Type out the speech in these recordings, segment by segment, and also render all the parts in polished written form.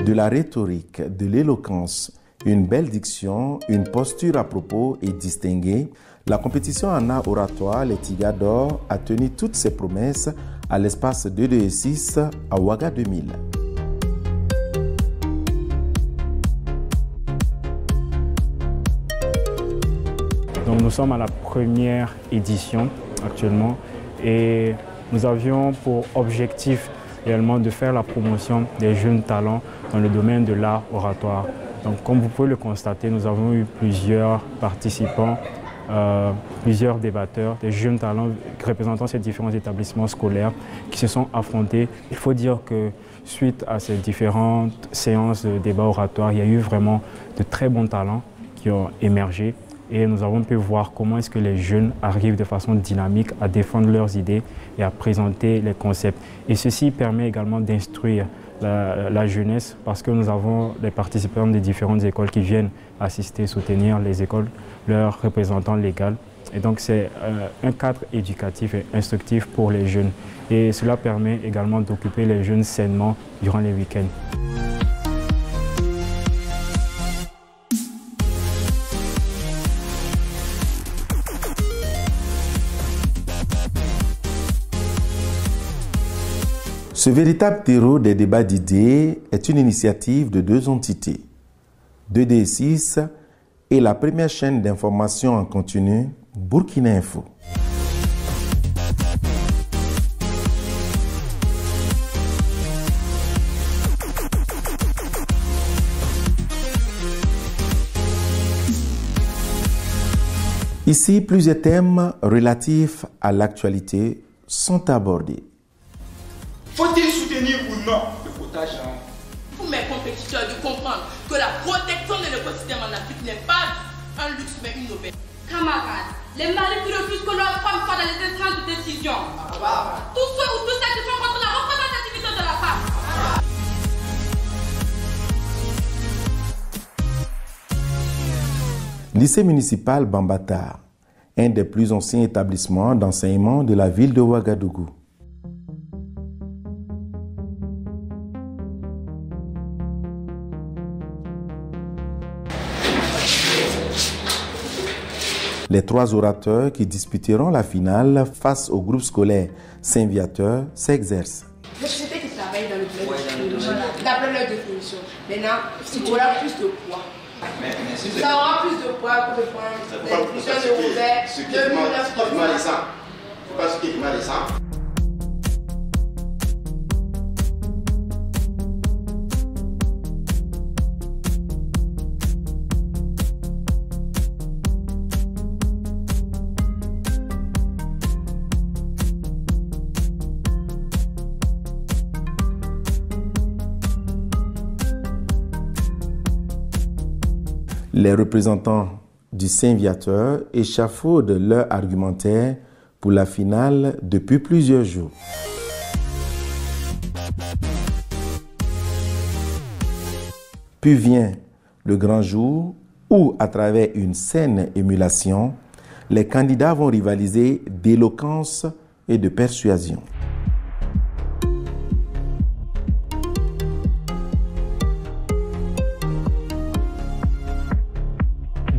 De la rhétorique, de l'éloquence, une belle diction, une posture à propos et distinguée, la compétition en art oratoire Les Tigres d'Or a tenu toutes ses promesses à l'espace 226 à Ouaga 2000. Donc nous sommes à la première édition actuellement et nous avions pour objectif réellement de faire la promotion des jeunes talents dans le domaine de l'art oratoire. Donc comme vous pouvez le constater, nous avons eu plusieurs participants, plusieurs débatteurs, des jeunes talents représentant ces différents établissements scolaires qui se sont affrontés. Il faut dire que suite à ces différentes séances de débat oratoire, il y a eu vraiment de très bons talents qui ont émergé. Et nous avons pu voir comment est-ce que les jeunes arrivent de façon dynamique à défendre leurs idées et à présenter les concepts. Et ceci permet également d'instruire la jeunesse parce que nous avons des participants des différentes écoles qui viennent assister, soutenir les écoles, leurs représentants légaux. Et donc c'est un cadre éducatif et instructif pour les jeunes. Et cela permet également d'occuper les jeunes sainement durant les week-ends. Ce véritable terreau des débats d'idées est une initiative de deux entités, 2D6 et la première chaîne d'information en continu, Burkina Info. Ici, plusieurs thèmes relatifs à l'actualité sont abordés. Faut-il soutenir ou non le potage? Pour mes compétiteurs de comprendre que la protection de l'écosystème en Afrique n'est pas un luxe mais une aubaine. Camarades, les maris qui refusent que leurs femmes soient dans les instances de décision. Tous ceux ou tous celles qui sont contre la représentativité de la femme. Lycée municipal Bambatar, un des plus anciens établissements d'enseignement de la ville de Ouagadougou. Les trois orateurs qui disputeront la finale face au groupe scolaire Saint-Viateur s'exercent. Les sociétés qui travaillent dans le domaine de technologie, d'après leur définition, maintenant, il aura plus de poids. Ça aura plus de poids pour répondre aux questions de Robert de 1930. Les représentants du Saint-Viateur échafaudent leur argumentaire pour la finale depuis plusieurs jours. Puis vient le grand jour où, à travers une saine émulation, les candidats vont rivaliser d'éloquence et de persuasion.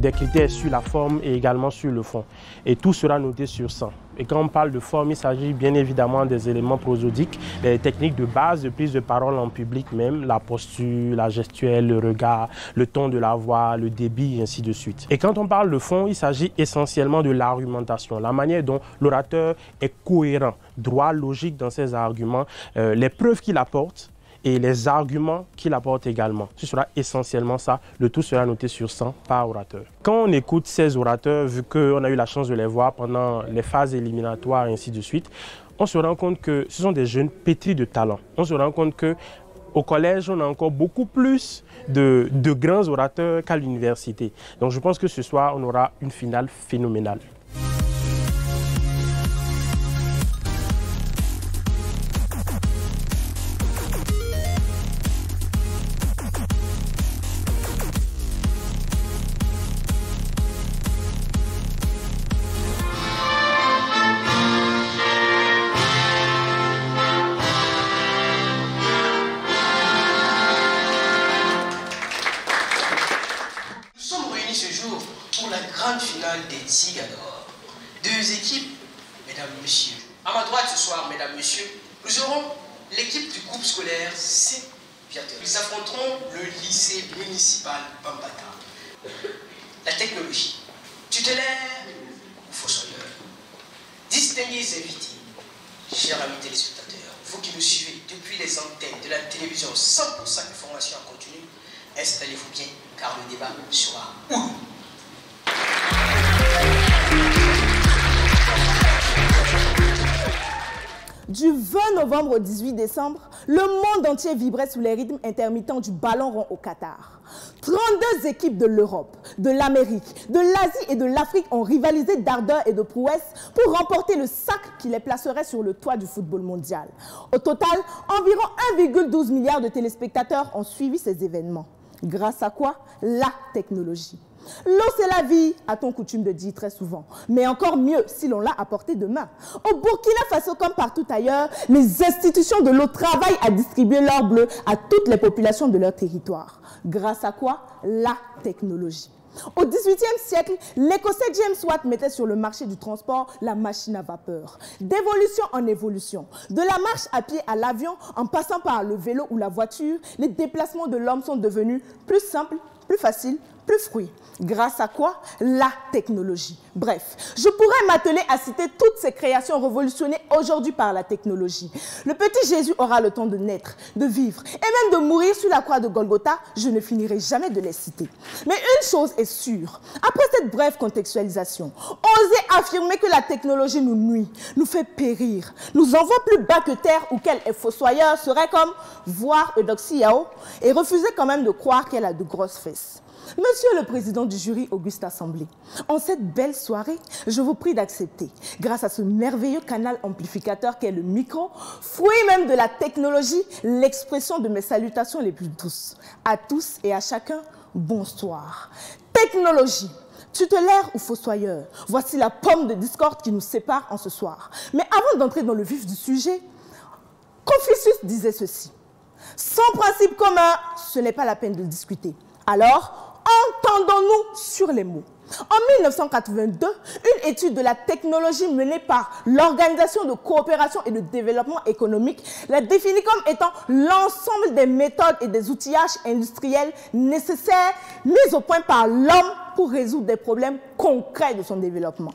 Des critères sur la forme et également sur le fond. Et tout sera noté sur 100. Et quand on parle de forme, il s'agit bien évidemment des éléments prosodiques, des techniques de base de prise de parole en public même, la posture, la gestuelle, le regard, le ton de la voix, le débit, et ainsi de suite. Et quand on parle de fond, il s'agit essentiellement de l'argumentation, la manière dont l'orateur est cohérent, droit, logique dans ses arguments, les preuves qu'il apporte, et les arguments qu'il apporte également. Ce sera essentiellement ça. Le tout sera noté sur 100 par orateur. Quand on écoute ces orateurs, vu qu'on a eu la chance de les voir pendant les phases éliminatoires et ainsi de suite, on se rend compte que ce sont des jeunes pétris de talent. On se rend compte qu'au collège, on a encore beaucoup plus de grands orateurs qu'à l'université. Donc je pense que ce soir, on aura une finale phénoménale. grande finale des Tigadors. Deux équipes, mesdames, messieurs. À ma droite ce soir, mesdames, messieurs, nous aurons l'équipe du groupe scolaire Saint-Viateur. Ils affronteront le lycée municipal Bambata. La technologie, tutélaire ou fossoyeur. Distingués invités, chers amis téléspectateurs, vous qui nous suivez depuis les antennes de la télévision 100% information en continu, installez-vous bien car le débat sera houleux. Du 20 novembre au 18 décembre, le monde entier vibrait sous les rythmes intermittents du ballon rond au Qatar. 32 équipes de l'Europe, de l'Amérique, de l'Asie et de l'Afrique ont rivalisé d'ardeur et de prouesse pour remporter le sac qui les placerait sur le toit du football mondial. Au total, environ 1,12 milliard de téléspectateurs ont suivi ces événements. Grâce à quoi? La technologie. L'eau, c'est la vie, a-t-on coutume de dire très souvent. Mais encore mieux si l'on l'a à portée de main. Au Burkina Faso, comme partout ailleurs, les institutions de l'eau travaillent à distribuer l'or bleu à toutes les populations de leur territoire. Grâce à quoi? La technologie. Au XVIIIe siècle, l'Écossais James Watt mettait sur le marché du transport la machine à vapeur. D'évolution en évolution, de la marche à pied à l'avion, en passant par le vélo ou la voiture, les déplacements de l'homme sont devenus plus simples, plus faciles, plus fruits. Grâce à quoi? La technologie. Bref, je pourrais m'atteler à citer toutes ces créations révolutionnées aujourd'hui par la technologie. Le petit Jésus aura le temps de naître, de vivre et même de mourir sur la croix de Golgotha. Je ne finirai jamais de les citer. Mais une chose est sûre, après cette brève contextualisation, oser affirmer que la technologie nous nuit, nous fait périr, nous envoie plus bas que terre ou qu'elle est fossoyeur serait comme voir Eudoxie Yao et refuser quand même de croire qu'elle a de grosses fesses. Monsieur le président du jury Auguste Assemblée, en cette belle soirée, je vous prie d'accepter, grâce à ce merveilleux canal amplificateur qu'est le micro, fruit même de la technologie, l'expression de mes salutations les plus douces. À tous et à chacun, bonsoir. Technologie, tutélaire ou fossoyeur, voici la pomme de discorde qui nous sépare en ce soir. Mais avant d'entrer dans le vif du sujet, Confucius disait ceci: sans principe commun, ce n'est pas la peine de discuter. Alors, entendons-nous sur les mots. En 1982, une étude de la technologie menée par l'Organisation de coopération et de développement économique la définit comme étant l'ensemble des méthodes et des outillages industriels nécessaires mis au point par l'homme pour résoudre des problèmes concrets de son développement.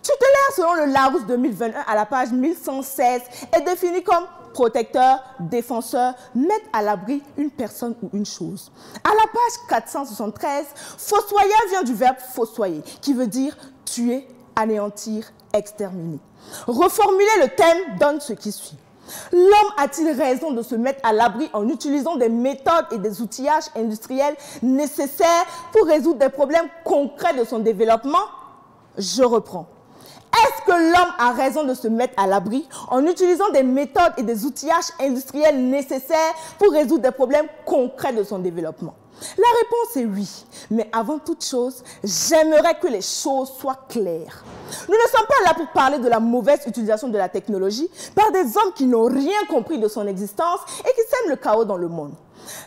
Tutélaire, selon le Larousse 2021 à la page 1116, est défini comme protecteur, défenseur, mettre à l'abri une personne ou une chose. À la page 473, fossoyeur vient du verbe fossoyer, qui veut dire tuer, anéantir, exterminer. Reformuler le thème donne ce qui suit. L'homme a-t-il raison de se mettre à l'abri en utilisant des méthodes et des outillages industriels nécessaires pour résoudre des problèmes concrets de son développement? Je reprends. Est-ce que l'homme a raison de se mettre à l'abri en utilisant des méthodes et des outillages industriels nécessaires pour résoudre des problèmes concrets de son développement? La réponse est oui. Mais avant toute chose, j'aimerais que les choses soient claires. Nous ne sommes pas là pour parler de la mauvaise utilisation de la technologie par des hommes qui n'ont rien compris de son existence et qui sèment le chaos dans le monde.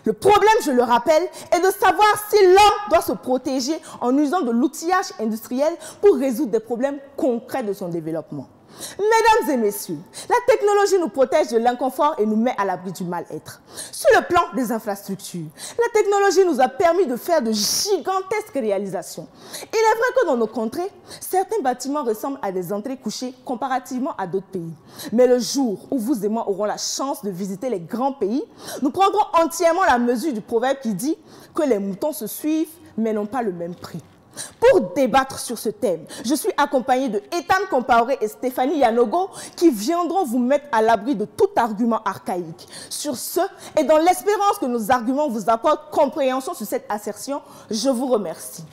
Le problème, je le rappelle, est de savoir si l'homme doit se protéger en usant de l'outillage industriel pour résoudre des problèmes concrets de son développement. Mesdames et messieurs, la technologie nous protège de l'inconfort et nous met à l'abri du mal-être. Sur le plan des infrastructures, la technologie nous a permis de faire de gigantesques réalisations. Il est vrai que dans nos contrées, certains bâtiments ressemblent à des entrées couchées comparativement à d'autres pays. Mais le jour où vous et moi aurons la chance de visiter les grands pays, nous prendrons entièrement la mesure du proverbe qui dit que les moutons se suivent mais n'ont pas le même prix. Pour débattre sur ce thème, je suis accompagnée de Ethan Compaoré et Stéphanie Yanogo qui viendront vous mettre à l'abri de tout argument archaïque. Sur ce, et dans l'espérance que nos arguments vous apportent compréhension sur cette assertion, je vous remercie.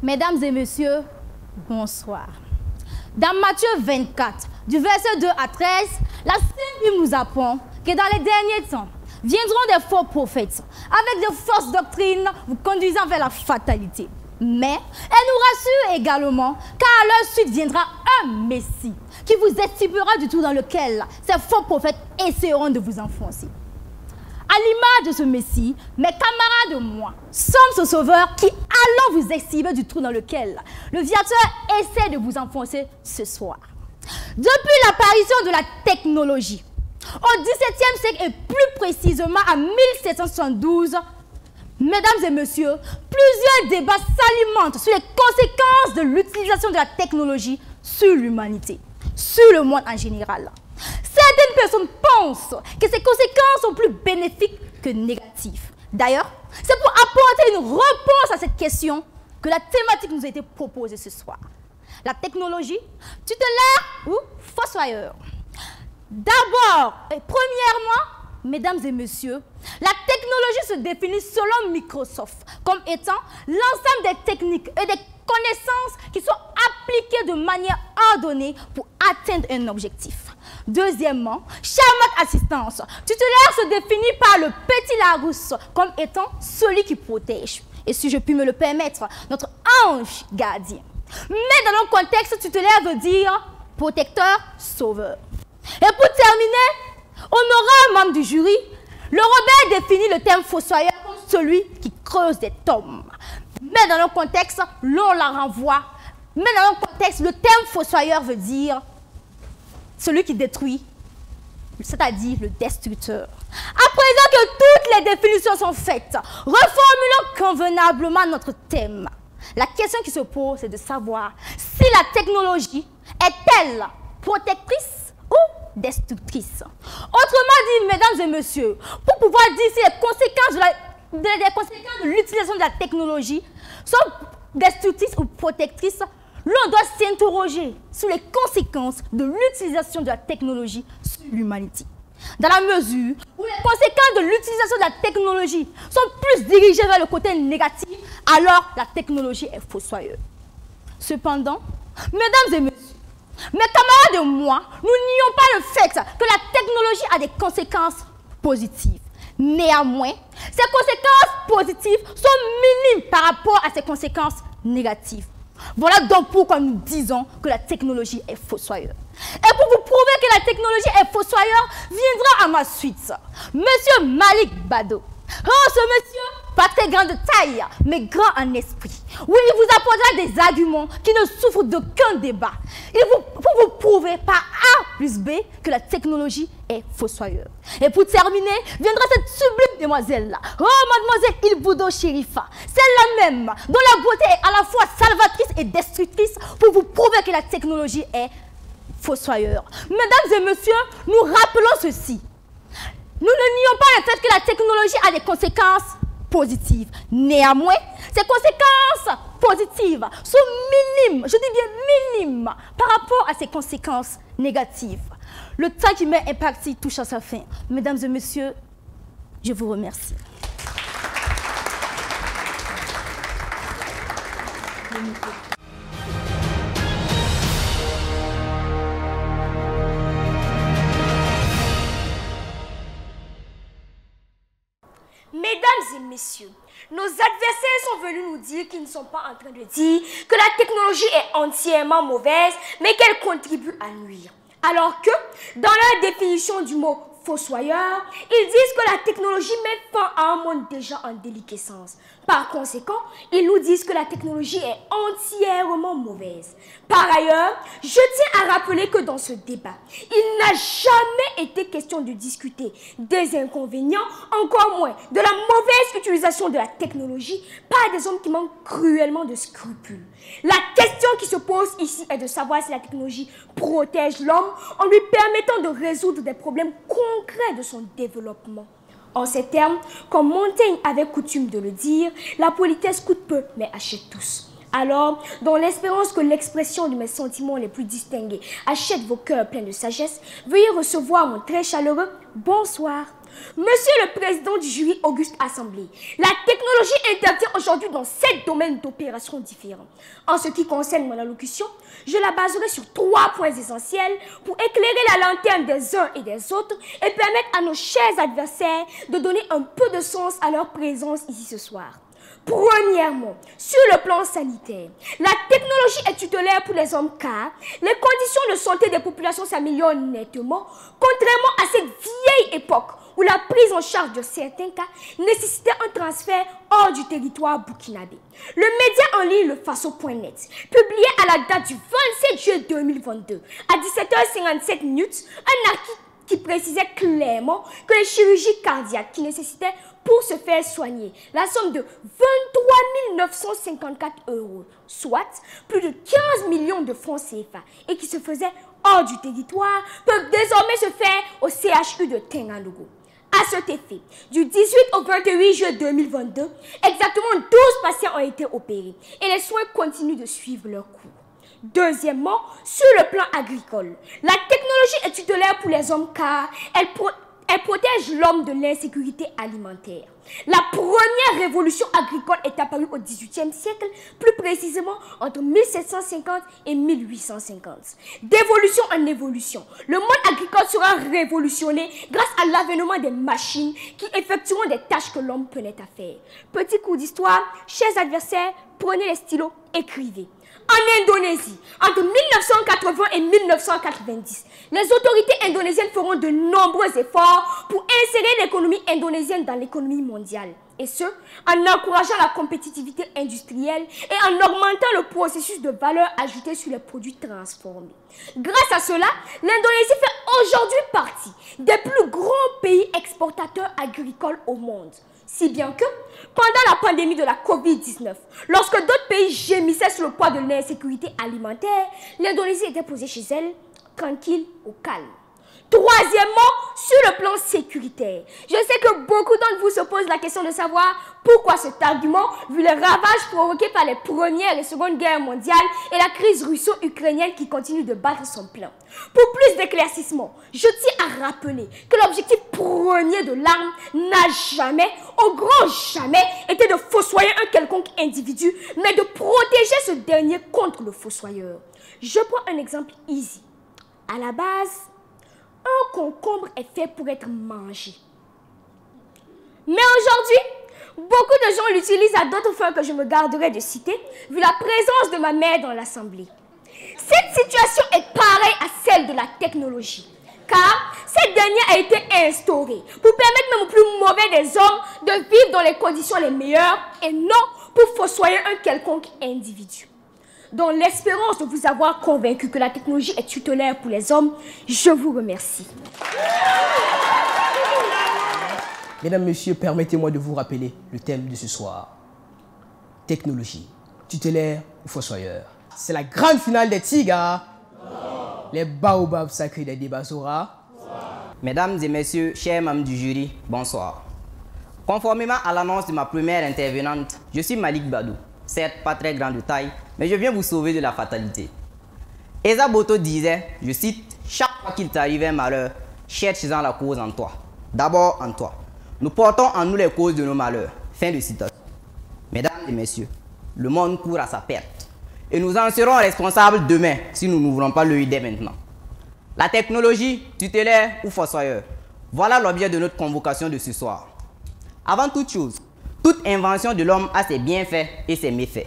Mesdames et messieurs, bonsoir. Dans Matthieu 24, du verset 2 à 13, la Sainte Bible nous apprend que dans les derniers temps, viendront des faux prophètes avec de fausses doctrines vous conduisant vers la fatalité. Mais elle nous rassure également, car à leur suite viendra un Messie qui vous extirpera du trou dans lequel ces faux prophètes essaieront de vous enfoncer. À l'image de ce Messie, mes camarades et moi sommes ce sauveur qui allons vous extirper du trou dans lequel le viateur essaie de vous enfoncer ce soir. Depuis l'apparition de la technologie, au XVIIe siècle et plus précisément en 1772, mesdames et messieurs, plusieurs débats s'alimentent sur les conséquences de l'utilisation de la technologie sur l'humanité, sur le monde en général. Certaines personnes pensent que ces conséquences sont plus bénéfiques que négatives. D'ailleurs, c'est pour apporter une réponse à cette question que la thématique nous a été proposée ce soir. La technologie, tutélaire ou fossoyeur? D'abord et premièrement, mesdames et messieurs, la technologie se définit selon Microsoft comme étant l'ensemble des techniques et des connaissances qui sont appliquées de manière ordonnée pour atteindre un objectif. Deuxièmement, Smart Assistance tutélaire se définit par le petit Larousse comme étant celui qui protège. Et si je puis me le permettre, notre ange gardien. Mais dans le contexte tutélaire veut dire protecteur, sauveur. Et pour terminer, honorable membre du jury, le Robert définit le terme fossoyeur comme celui qui creuse des tombes. Mais dans le contexte, l'on la renvoie. Mais dans le contexte, le terme fossoyeur veut dire celui qui détruit, c'est-à-dire le destructeur. À présent que toutes les définitions sont faites, reformulons convenablement notre thème. La question qui se pose, c'est de savoir si la technologie est-elle protectrice ou destructrice. Autrement dit, mesdames et messieurs, pour pouvoir dire si les conséquences de l'utilisation de la technologie sont destructrices ou protectrices, l'on doit s'interroger sur les conséquences de l'utilisation de la technologie sur l'humanité. Dans la mesure où les conséquences de l'utilisation de la technologie sont plus dirigées vers le côté négatif, alors la technologie est fossoyeuse. Cependant, mesdames et messieurs, mes camarades et moi, nous nions pas le fait que la technologie a des conséquences positives. Néanmoins, ces conséquences positives sont minimes par rapport à ces conséquences négatives. Voilà donc pourquoi nous disons que la technologie est fossoyeuse. Et pour vous prouver que la technologie est fossoyeuse, viendra à ma suite Monsieur Malik Bado. Oh, ce monsieur, pas très grand de taille, mais grand en esprit. Oui, il vous apportera des arguments qui ne souffrent d'aucun débat. Pour vous prouver par A plus B que la technologie est fossoyeuse. Et pour terminer, viendra cette sublime demoiselle-là. Oh, mademoiselle Ilboudo Sherifa. Celle-là même, dont la beauté est à la fois salvatrice et destructrice, pour vous prouver que la technologie est fossoyeuse. Mesdames et messieurs, nous rappelons ceci. Nous ne nions pas le fait que la technologie a des conséquences positives. Néanmoins, ces conséquences positives sont minimes, je dis bien minimes, par rapport à ces conséquences négatives. Le temps qui m'est imparti touche à sa fin. Mesdames et messieurs, je vous remercie. Mesdames et messieurs, nos adversaires sont venus nous dire qu'ils ne sont pas en train de dire que la technologie est entièrement mauvaise, mais qu'elle contribue à nuire. Alors que, dans leur définition du mot fossoyeur, ils disent que la technologie met fin à un monde déjà en déliquescence. Par conséquent, ils nous disent que la technologie est entièrement mauvaise. Par ailleurs, je tiens à rappeler que dans ce débat, il n'a jamais été question de discuter des inconvénients, encore moins de la mauvaise utilisation de la technologie par des hommes qui manquent cruellement de scrupules. La question qui se pose ici est de savoir si la technologie protège l'homme en lui permettant de résoudre des problèmes concrets de son développement. En ces termes, comme Montaigne avait coutume de le dire, la politesse coûte peu, mais achète tous. Alors, dans l'espérance que l'expression de mes sentiments les plus distingués achète vos cœurs pleins de sagesse, veuillez recevoir mon très chaleureux bonsoir. Monsieur le président du jury Auguste Assemblée, la technologie intervient aujourd'hui dans 7 domaines d'opération différents. En ce qui concerne mon allocution, je la baserai sur 3 points essentiels pour éclairer la lanterne des uns et des autres et permettre à nos chers adversaires de donner un peu de sens à leur présence ici ce soir. Premièrement, sur le plan sanitaire, la technologie est tutélaire pour les hommes car les conditions de santé des populations s'améliorent nettement, contrairement à cette vieille époque où la prise en charge de certains cas nécessitait un transfert hors du territoire burkinabé. Le média en ligne le Faso.net, publié à la date du 27 juillet 2022 à 17h57 minutes, un article qui précisait clairement que les chirurgies cardiaques qui nécessitaient pour se faire soigner la somme de 23 954 €, soit plus de 15 millions de francs CFA, et qui se faisaient hors du territoire, peuvent désormais se faire au CHU de Tenganugu. À cet effet, du 18 au 28 juillet 2022, exactement 12 patients ont été opérés et les soins continuent de suivre leur cours. Deuxièmement, sur le plan agricole, la technologie est tutélaire pour les hommes car elle protège l'homme de l'insécurité alimentaire. La première révolution agricole est apparue au XVIIIe siècle, plus précisément entre 1750 et 1850. D'évolution en évolution, le monde agricole sera révolutionné grâce à l'avènement des machines qui effectueront des tâches que l'homme peinait à faire. Petit coup d'histoire, chers adversaires, prenez les stylos, écrivez. En Indonésie, entre 1980 et 1990, les autorités indonésiennes feront de nombreux efforts pour insérer l'économie indonésienne dans l'économie mondiale. Et ce, en encourageant la compétitivité industrielle et en augmentant le processus de valeur ajoutée sur les produits transformés. Grâce à cela, l'Indonésie fait aujourd'hui partie des plus grands pays exportateurs agricoles au monde. Si bien que, pendant la pandémie de la Covid-19, lorsque d'autres pays gémissaient sur le poids de l'insécurité alimentaire, l'Indonésie était posée chez elle, tranquille, au calme. Troisièmement, sur le plan sécuritaire, je sais que beaucoup d'entre vous se posent la question de savoir pourquoi cet argument, vu les ravages provoqués par les Premières et Secondes Guerres mondiales et la crise russo-ukrainienne qui continue de battre son plein. Pour plus d'éclaircissement, je tiens à rappeler que l'objectif premier de l'arme n'a jamais, au grand jamais, été de fossoyer un quelconque individu, mais de protéger ce dernier contre le fossoyeur. Je prends un exemple easy. À la base, un concombre est fait pour être mangé. Mais aujourd'hui, beaucoup de gens l'utilisent à d'autres fins que je me garderai de citer, vu la présence de ma mère dans l'Assemblée. Cette situation est pareille à celle de la technologie, car cette dernière a été instaurée pour permettre même aux plus mauvais des hommes de vivre dans les conditions les meilleures et non pour fossoyer un quelconque individu. Dans l'espérance de vous avoir convaincu que la technologie est tutélaire pour les hommes, je vous remercie. Mesdames, Messieurs, permettez-moi de vous rappeler le thème de ce soir. Technologie, tutélaire ou fossoyeur. C'est la grande finale des Tigres. Les baobabs sacrés des débats Zora. Mesdames et messieurs, chers membres du jury, bonsoir. Conformément à l'annonce de ma première intervenante, je suis Malik Badou. Certes, pas très grand de taille, mais je viens vous sauver de la fatalité. Esa Boto disait, je cite, « Chaque fois qu'il t'arrive un malheur, cherche-en la cause en toi. D'abord en toi. Nous portons en nous les causes de nos malheurs. » Fin de citation. Mesdames et messieurs, le monde court à sa perte. Et nous en serons responsables demain si nous n'ouvrons pas l'œil dès maintenant. La technologie, tutélaire ou fossoyeur, voilà l'objet de notre convocation de ce soir. Avant toute chose, toute invention de l'homme a ses bienfaits et ses méfaits.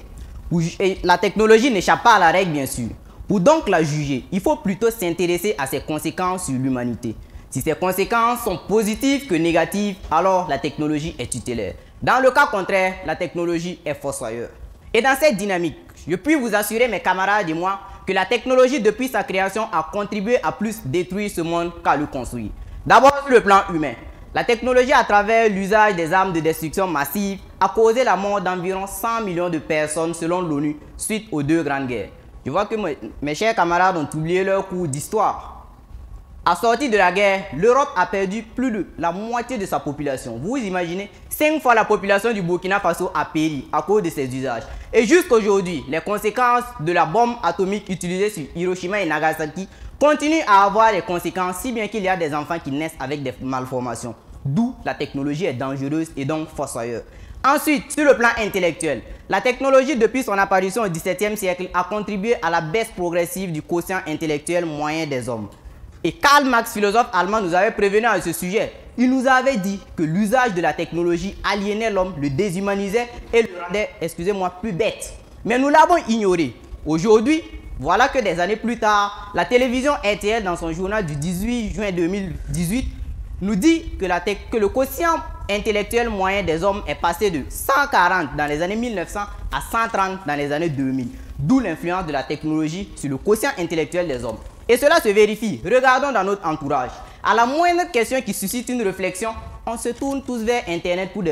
Et la technologie n'échappe pas à la règle, bien sûr. Pour donc la juger, il faut plutôt s'intéresser à ses conséquences sur l'humanité. Si ces conséquences sont positives que négatives, alors la technologie est tutélaire. Dans le cas contraire, la technologie est fossoyeur. Et dans cette dynamique, je puis vous assurer, mes camarades et moi, que la technologie, depuis sa création, a contribué à plus détruire ce monde qu'à le construire. D'abord sur le plan humain. La technologie, à travers l'usage des armes de destruction massive, a causé la mort d'environ 100 millions de personnes selon l'ONU suite aux 2 grandes guerres. Je vois que mes chers camarades ont oublié leur cours d'histoire. À sortir de la guerre, l'Europe a perdu plus de la moitié de sa population. Vous imaginez, 5 fois la population du Burkina Faso a péri à cause de ces usages. Et jusqu'aujourd'hui, les conséquences de la bombe atomique utilisée sur Hiroshima et Nagasaki continuent à avoir des conséquences, si bien qu'il y a des enfants qui naissent avec des malformations. D'où la technologie est dangereuse et donc fossoyeur. Ensuite, sur le plan intellectuel, la technologie depuis son apparition au XVIIe siècle a contribué à la baisse progressive du quotient intellectuel moyen des hommes. Et Karl Marx, philosophe allemand, nous avait prévenu à ce sujet. Il nous avait dit que l'usage de la technologie aliénait l'homme, le déshumanisait et le rendait, excusez-moi, plus bête. Mais nous l'avons ignoré. Aujourd'hui, voilà que des années plus tard, la télévision RTL, dans son journal du 18 juin 2018, nous dit que le quotient intellectuel moyen des hommes est passé de 140 dans les années 1900 à 130 dans les années 2000. D'où l'influence de la technologie sur le quotient intellectuel des hommes. Et cela se vérifie. Regardons dans notre entourage. À la moindre question qui suscite une réflexion, on se tourne tous vers Internet pour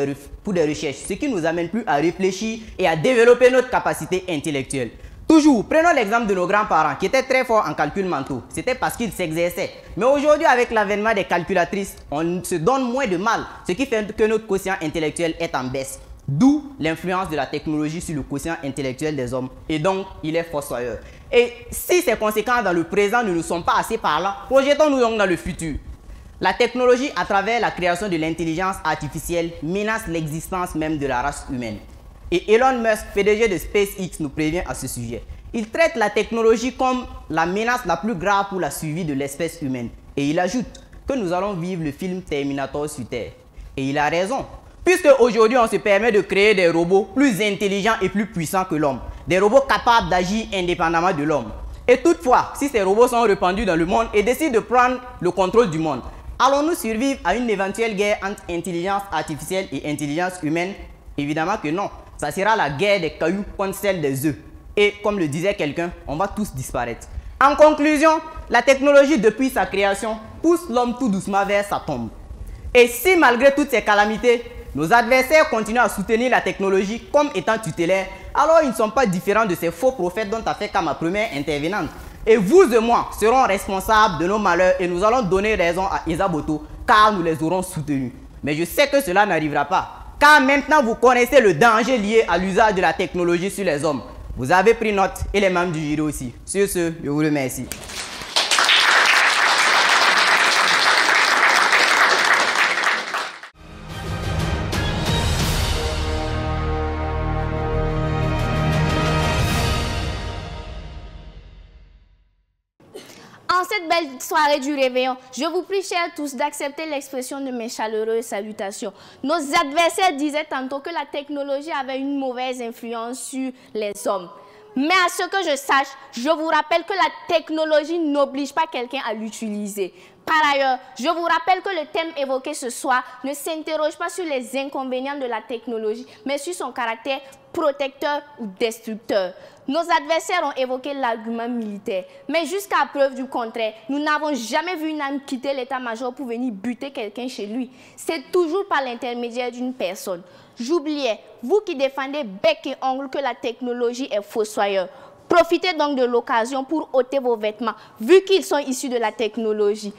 des recherches, ce qui nous amène plus à réfléchir et à développer notre capacité intellectuelle. Toujours, prenons l'exemple de nos grands-parents qui étaient très forts en calcul mentaux. C'était parce qu'ils s'exerçaient. Mais aujourd'hui, avec l'avènement des calculatrices, on se donne moins de mal, ce qui fait que notre quotient intellectuel est en baisse. D'où l'influence de la technologie sur le quotient intellectuel des hommes. Et donc, il est fossoyeur. Et si ces conséquences dans le présent ne nous sont pas assez parlants, projetons-nous donc dans le futur. La technologie, à travers la création de l'intelligence artificielle, menace l'existence même de la race humaine. Et Elon Musk, PDG de SpaceX, nous prévient à ce sujet. Il traite la technologie comme la menace la plus grave pour la survie de l'espèce humaine. Et il ajoute que nous allons vivre le film Terminator sur Terre. Et il a raison. Puisque aujourd'hui, on se permet de créer des robots plus intelligents et plus puissants que l'homme. Des robots capables d'agir indépendamment de l'homme. Et toutefois, si ces robots sont répandus dans le monde et décident de prendre le contrôle du monde, allons-nous survivre à une éventuelle guerre entre intelligence artificielle et intelligence humaine? Évidemment que non. Ça sera la guerre des cailloux contre celle des œufs. Et comme le disait quelqu'un, on va tous disparaître. En conclusion, la technologie depuis sa création pousse l'homme tout doucement vers sa tombe. Et si malgré toutes ces calamités, nos adversaires continuent à soutenir la technologie comme étant tutélaire, alors ils ne sont pas différents de ces faux prophètes dont a fait cas ma première intervenante. Et vous et moi serons responsables de nos malheurs et nous allons donner raison à Isaboto car nous les aurons soutenus. Mais je sais que cela n'arrivera pas. Car maintenant vous connaissez le danger lié à l'usage de la technologie sur les hommes. Vous avez pris note et les membres du jury aussi. Sur ce, je vous remercie. En cette belle soirée du réveillon, je vous prie, chers tous, d'accepter l'expression de mes chaleureuses salutations. Nos adversaires disaient tantôt que la technologie avait une mauvaise influence sur les hommes. Mais à ce que je sache, je vous rappelle que la technologie n'oblige pas quelqu'un à l'utiliser. Par ailleurs, je vous rappelle que le thème évoqué ce soir ne s'interroge pas sur les inconvénients de la technologie, mais sur son caractère protecteur ou destructeur. Nos adversaires ont évoqué l'argument militaire, mais jusqu'à preuve du contraire, nous n'avons jamais vu une arme quitter l'état-major pour venir buter quelqu'un chez lui. C'est toujours par l'intermédiaire d'une personne. J'oubliais, vous qui défendez bec et ongle que la technologie est fossoyeur, profitez donc de l'occasion pour ôter vos vêtements, vu qu'ils sont issus de la technologie.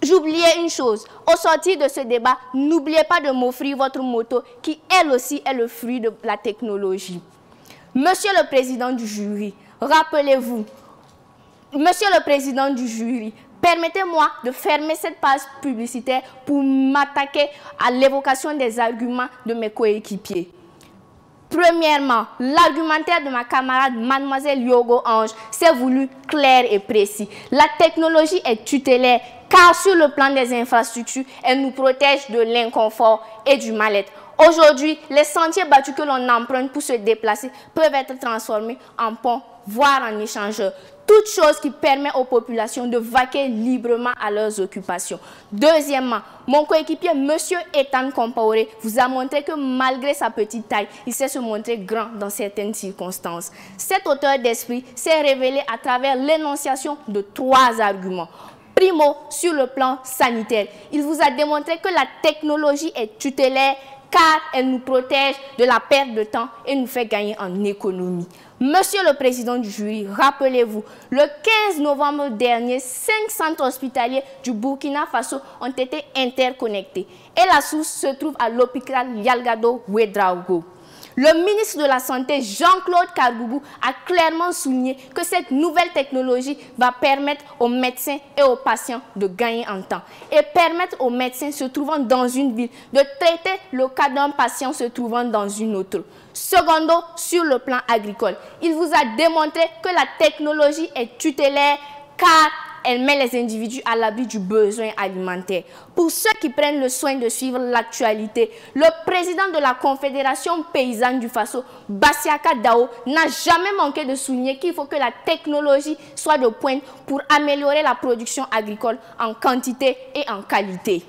J'oubliais une chose, au sortir de ce débat, n'oubliez pas de m'offrir votre moto qui, elle aussi, est le fruit de la technologie. Monsieur le président du jury, rappelez-vous, monsieur le président du jury, permettez-moi de fermer cette page publicitaire pour m'attaquer à l'évocation des arguments de mes coéquipiers. Premièrement, l'argumentaire de ma camarade Mademoiselle Yogo Ange s'est voulu clair et précis. La technologie est tutélaire car sur le plan des infrastructures, elle nous protège de l'inconfort et du mal-être. Aujourd'hui, les sentiers battus que l'on emprunte pour se déplacer peuvent être transformés en ponts, voire en échangeurs. Toute chose qui permet aux populations de vaquer librement à leurs occupations. Deuxièmement, mon coéquipier, M. Ethan Compaoré, vous a montré que malgré sa petite taille, il sait se montrer grand dans certaines circonstances. Cet auteur d'esprit s'est révélé à travers l'énonciation de 3 arguments. Primo, sur le plan sanitaire, il vous a démontré que la technologie est tutélaire car elle nous protège de la perte de temps et nous fait gagner en économie. Monsieur le président du jury, rappelez-vous, le 15 novembre dernier, 5 centres hospitaliers du Burkina Faso ont été interconnectés. Et la source se trouve à l'hôpital Yalgado Ouedraogo. Le ministre de la Santé, Jean-Claude Karboubou, a clairement souligné que cette nouvelle technologie va permettre aux médecins et aux patients de gagner en temps et permettre aux médecins se trouvant dans une ville de traiter le cas d'un patient se trouvant dans une autre. Secondo, sur le plan agricole, il vous a démontré que la technologie est tutélaire car elle met les individus à l'abri du besoin alimentaire. Pour ceux qui prennent le soin de suivre l'actualité, le président de la Confédération paysanne du Faso, Bassiaka Dao, n'a jamais manqué de souligner qu'il faut que la technologie soit de pointe pour améliorer la production agricole en quantité et en qualité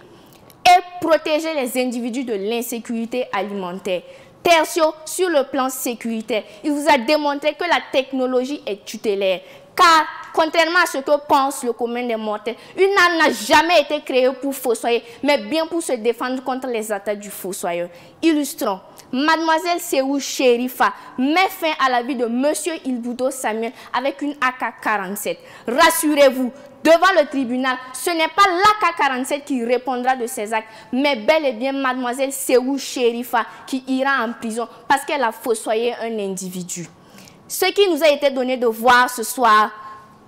et protéger les individus de l'insécurité alimentaire. Tertio, sur le plan sécuritaire, il vous a démontré que la technologie est tutélaire. Car, contrairement à ce que pense le commun des mortels, une arme n'a jamais été créée pour fossoyer, mais bien pour se défendre contre les attaques du fossoyeur. Illustrons. Mademoiselle Seou Sherifa met fin à la vie de Monsieur Ilboudo Samuel avec une AK-47. Rassurez-vous, devant le tribunal, ce n'est pas l'AK-47 qui répondra de ses actes, mais bel et bien Mademoiselle Seou Sherifa qui ira en prison parce qu'elle a fossoyé un individu. Ce qui nous a été donné de voir ce soir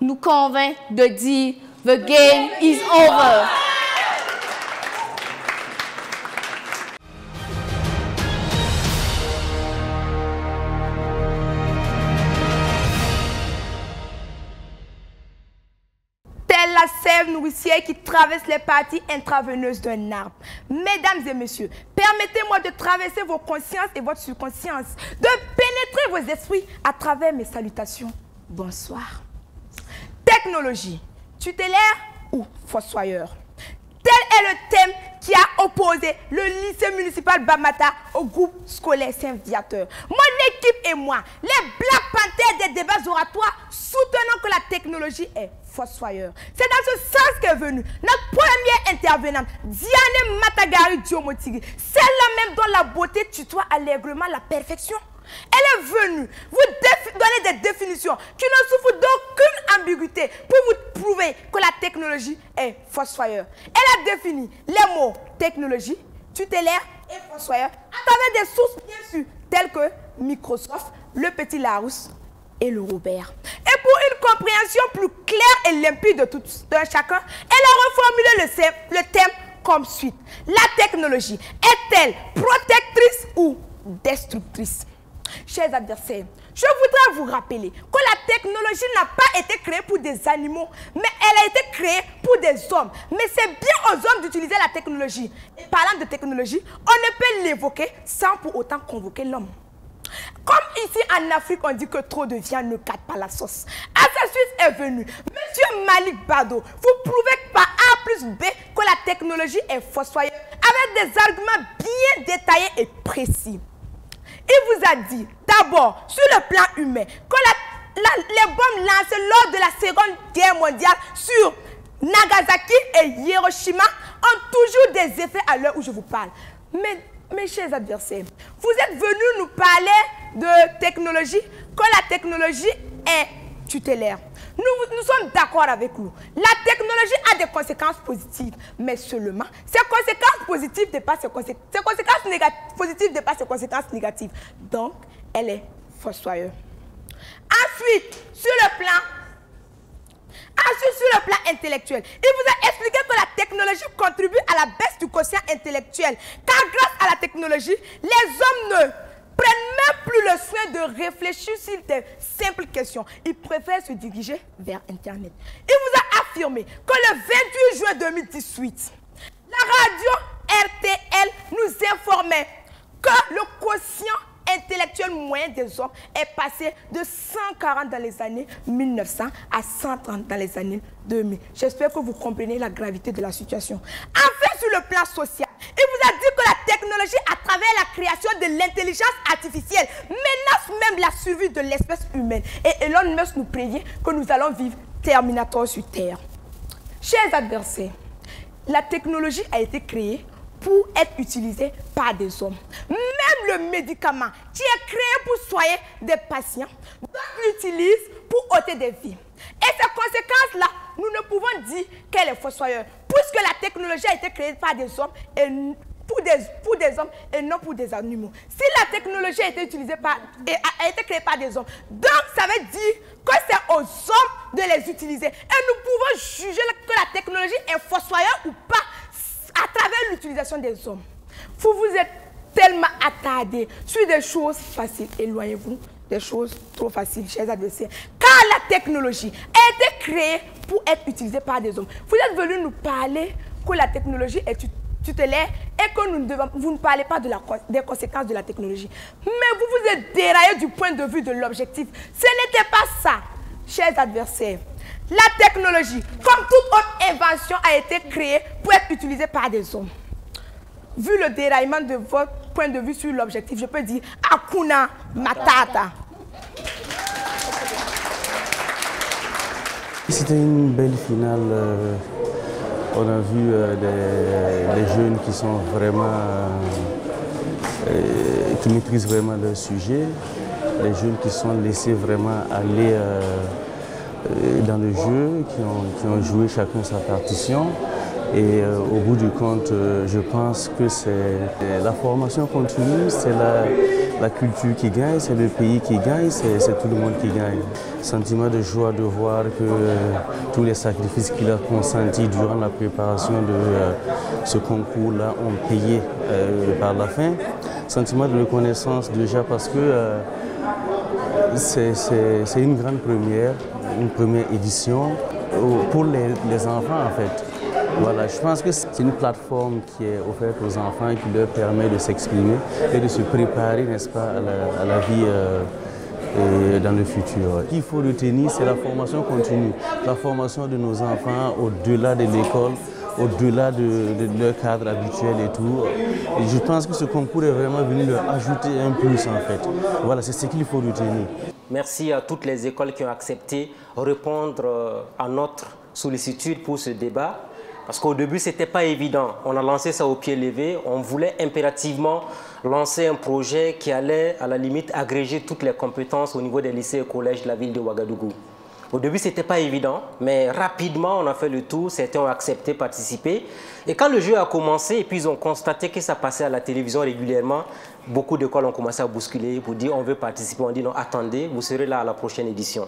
nous convainc de dire « The game is over ». Telle la sève nourricière qui traverse les parties intraveineuses d'un arbre. Mesdames et messieurs, permettez-moi de traverser vos consciences et votre subconscience, de pénétrer vos esprits à travers mes salutations. Bonsoir. Technologie, tutélaire ou fossoyeur? Tel est le thème qui a opposé le lycée municipal Bamata au groupe scolaire Saint-Viateur. Mon équipe et moi, les Black Panthers des débats oratoires, soutenons que la technologie est fossoyeur. C'est dans ce sens qu'est venue notre première intervenante, Diane Matagari Diomotiri, celle-là même dont la beauté tutoie allègrement la perfection. Elle est venue vous donner des définitions qui ne souffrent d'aucune ambiguïté pour vous prouver que la technologie est fossoyeur. Elle a défini les mots technologie, tutélaire et fossoyeur à travers des sources bien sûr telles que Microsoft, le Petit Larousse et le Robert. Et pour une compréhension plus claire et limpide de chacun, elle a reformulé le thème comme suit. La technologie est-elle protectrice ou destructrice? Chers adversaires, je voudrais vous rappeler que la technologie n'a pas été créée pour des animaux, mais elle a été créée pour des hommes. Mais c'est bien aux hommes d'utiliser la technologie. Et parlant de technologie, on ne peut l'évoquer sans pour autant convoquer l'homme. Comme ici en Afrique, on dit que trop de viande ne casse pas la sauce. À sa suite est venu Monsieur Malik Bado. Vous prouvez par A plus B que la technologie est fossoyeuse avec des arguments bien détaillés et précis. Il vous a dit, d'abord, sur le plan humain, que les bombes lancées lors de la Seconde Guerre mondiale sur Nagasaki et Hiroshima ont toujours des effets à l'heure où je vous parle. Mais, mes chers adversaires, vous êtes venus nous parler de technologie, que la technologie est tutélaire. Nous sommes d'accord avec vous. La technologie a des conséquences positives, mais seulement ses conséquences positives dépassent ses conséquences positives dépassent ses conséquences négatives. Donc, elle est fossoyeuse. Ensuite, sur le plan intellectuel, il vous a expliqué que la technologie contribue à la baisse du quotient intellectuel, car grâce à la technologie, les hommes ne prennent même plus le soin de réfléchir sur des simples questions. Ils préfèrent se diriger vers Internet. Il vous a affirmé que le 28 juin 2018, la radio RTL nous informait que le quotient intellectuel moyen des hommes est passé de 140 dans les années 1900 à 130 dans les années 2000. J'espère que vous comprenez la gravité de la situation. Enfin, sur le plan social, il vous a dit que la technologie, à travers la création de l'intelligence artificielle, menace même la survie de l'espèce humaine. Et Elon Musk nous prévient que nous allons vivre Terminator sur Terre. Chers adversaires, la technologie a été créée pour être utilisée par des hommes. Même le médicament qui est créé pour soigner des patients, d'autres l'utilisent pour ôter des vies. Et ces conséquences-là, nous ne pouvons dire qu'elle est fossoyeuse, puisque la technologie a été créée par des hommes et pour des hommes et non pour des animaux. Si la technologie a été créée par des hommes, donc ça veut dire que c'est aux hommes de les utiliser. Et nous pouvons juger que la technologie est fossoyeuse ou pas à travers l'utilisation des hommes. Vous vous êtes tellement attardés sur des choses faciles. Éloignez-vous des choses trop faciles, chers adversaires. Car la technologie a été créée pour être utilisée par des hommes. Vous êtes venu nous parler que la technologie est tutélaire et que vous ne parlez pas des conséquences de la technologie. Mais vous vous êtes déraillé du point de vue de l'objectif. Ce n'était pas ça, chers adversaires. La technologie, comme toute autre invention, a été créée pour être utilisée par des hommes. Vu le déraillement de votre point de vue sur l'objectif, je peux dire Hakuna Matata. C'était une belle finale. On a vu des jeunes qui sont vraiment, qui maîtrisent vraiment leur sujet, les jeunes qui sont laissés vraiment aller dans le jeu, qui ont joué chacun sa partition. Et au bout du compte, je pense que c'est la formation continue, c'est la culture qui gagne, c'est le pays qui gagne, c'est tout le monde qui gagne. Sentiment de joie de voir que tous les sacrifices qu'il a consentis durant la préparation de ce concours-là ont payé par la fin. Sentiment de reconnaissance déjà parce que c'est une grande première, une première édition pour les enfants en fait. Voilà, je pense que c'est une plateforme qui est offerte aux enfants qui leur permet de s'exprimer et de se préparer, n'est-ce pas, à la vie dans le futur. Ce qu'il faut retenir, c'est la formation continue, la formation de nos enfants au-delà de l'école, au-delà de leur cadre habituel et tout. Et je pense que ce concours est vraiment venu leur ajouter un plus en fait. Voilà, c'est ce qu'il faut retenir. Merci à toutes les écoles qui ont accepté de répondre à notre sollicitude pour ce débat. Parce qu'au début, ce n'était pas évident. On a lancé ça au pied levé. On voulait impérativement lancer un projet qui allait, à la limite, agréger toutes les compétences au niveau des lycées et collèges de la ville de Ouagadougou. Au début, ce n'était pas évident, mais rapidement, on a fait le tour. Certains ont accepté de participer. Et quand le jeu a commencé, et puis ils ont constaté que ça passait à la télévision régulièrement, beaucoup d'écoles ont commencé à bousculer pour dire on veut participer. On dit non, attendez, vous serez là à la prochaine édition.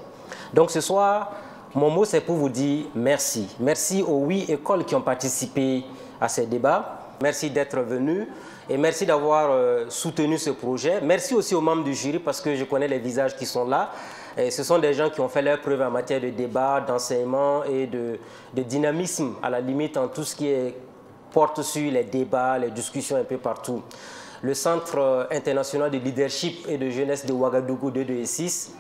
Donc ce soir, mon mot, c'est pour vous dire merci. Merci aux 8 écoles qui ont participé à ces débats. Merci d'être venus et merci d'avoir soutenu ce projet. Merci aussi aux membres du jury parce que je connais les visages qui sont là. Et ce sont des gens qui ont fait leur preuve en matière de débat, d'enseignement et de dynamisme, à la limite, en tout ce qui porte sur les débats, les discussions un peu partout. Le Centre international de leadership et de jeunesse de Ouagadougou 2, 2 et 6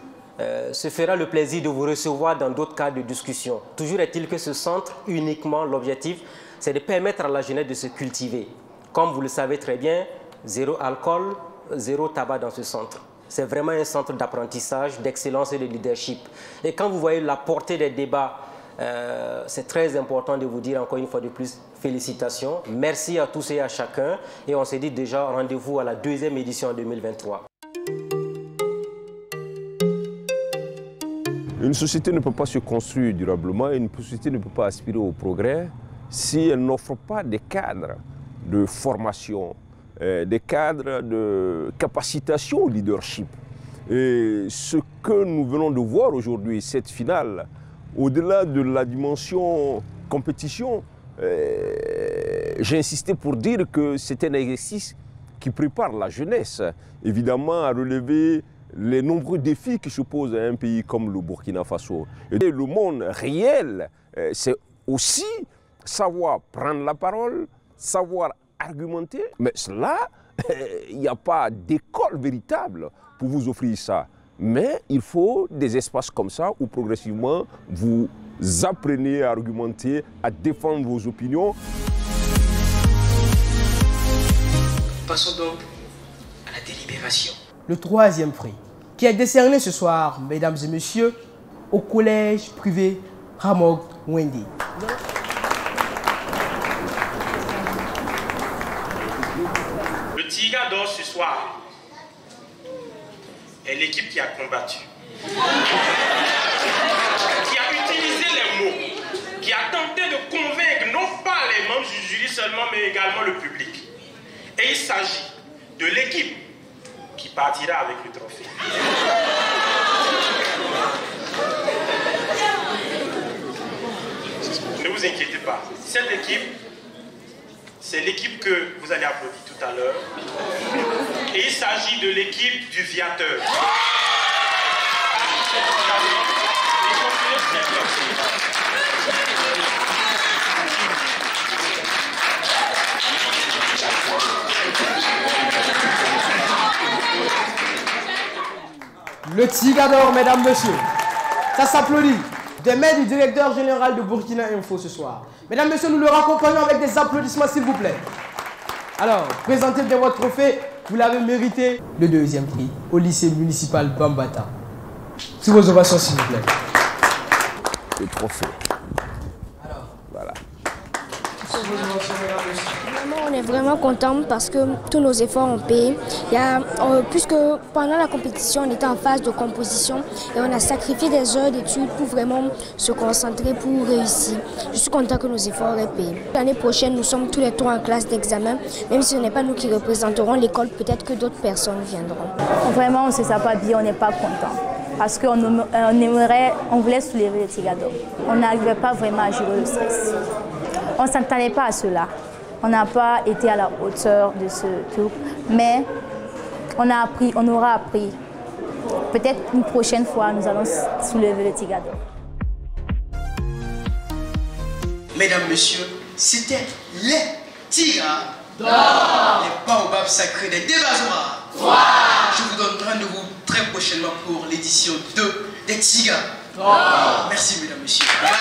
se fera le plaisir de vous recevoir dans d'autres cadres de discussion. Toujours est-il que ce centre, uniquement, l'objectif, c'est de permettre à la jeunesse de se cultiver. Comme vous le savez très bien, 0 alcool, 0 tabac dans ce centre. C'est vraiment un centre d'apprentissage, d'excellence et de leadership. Et quand vous voyez la portée des débats, c'est très important de vous dire encore une fois de plus, félicitations. Merci à tous et à chacun. Et on se dit déjà rendez-vous à la 2e édition en 2023. Une société ne peut pas se construire durablement, une société ne peut pas aspirer au progrès si elle n'offre pas des cadres de formation, des cadres de capacitation au leadership. Et ce que nous venons de voir aujourd'hui, cette finale, au-delà de la dimension compétition, j'ai insisté pour dire que c'est un exercice qui prépare la jeunesse, évidemment, à relever les nombreux défis qui se posent à un pays comme le Burkina Faso. Et le monde réel, c'est aussi savoir prendre la parole, savoir argumenter, mais cela, il n'y a pas d'école véritable pour vous offrir ça. Mais il faut des espaces comme ça où progressivement vous apprenez à argumenter, à défendre vos opinions. Passons donc à la délibération. Le 3e prix, qui est décerné ce soir, mesdames et messieurs, au collège privé Ramog Wendy. Le Tiga d'or ce soir est l'équipe qui a combattu, qui a utilisé les mots, qui a tenté de convaincre non pas les membres du jury seulement, mais également le public. Et il s'agit de l'équipe qui partira avec le trophée. Ne vous inquiétez pas, cette équipe, c'est l'équipe que vous allez applaudir tout à l'heure. Et il s'agit de l'équipe du Viateur. Le Tigre d'or, mesdames, messieurs. Ça s'applaudit. Des mains du directeur général de Burkina Info ce soir. Mesdames, messieurs, nous le raccompagnons avec des applaudissements, s'il vous plaît. Alors, présentez bien votre trophée. Vous l'avez mérité. Le deuxième prix au lycée municipal Bambata. Sous vos ovations, s'il vous plaît. Le trophée. Alors, voilà. On est vraiment content parce que tous nos efforts ont payé. Puisque pendant la compétition, on était en phase de composition et on a sacrifié des heures d'études pour vraiment se concentrer pour réussir. Je suis content que nos efforts aient payé. L'année prochaine, nous sommes tous les trois en classe d'examen. Même si ce n'est pas nous qui représenterons l'école, peut-être que d'autres personnes viendront. Vraiment, on ne se sent pas bien, on n'est pas content. Parce qu'on voulait soulever le Tigre d'or. On n'arrivait pas vraiment à gérer le stress. On ne s'attendait pas à cela. On n'a pas été à la hauteur de ce truc, mais on a appris, on aura appris. Peut-être une prochaine fois, nous allons soulever le Tigre d'or. Mesdames, messieurs, c'était les Tigres d'or, les baobabs sacrés des Débazois. Je vous donne rendez-vous très prochainement pour l'édition 2 des Tigres d'or. Merci, mesdames, messieurs. Bye.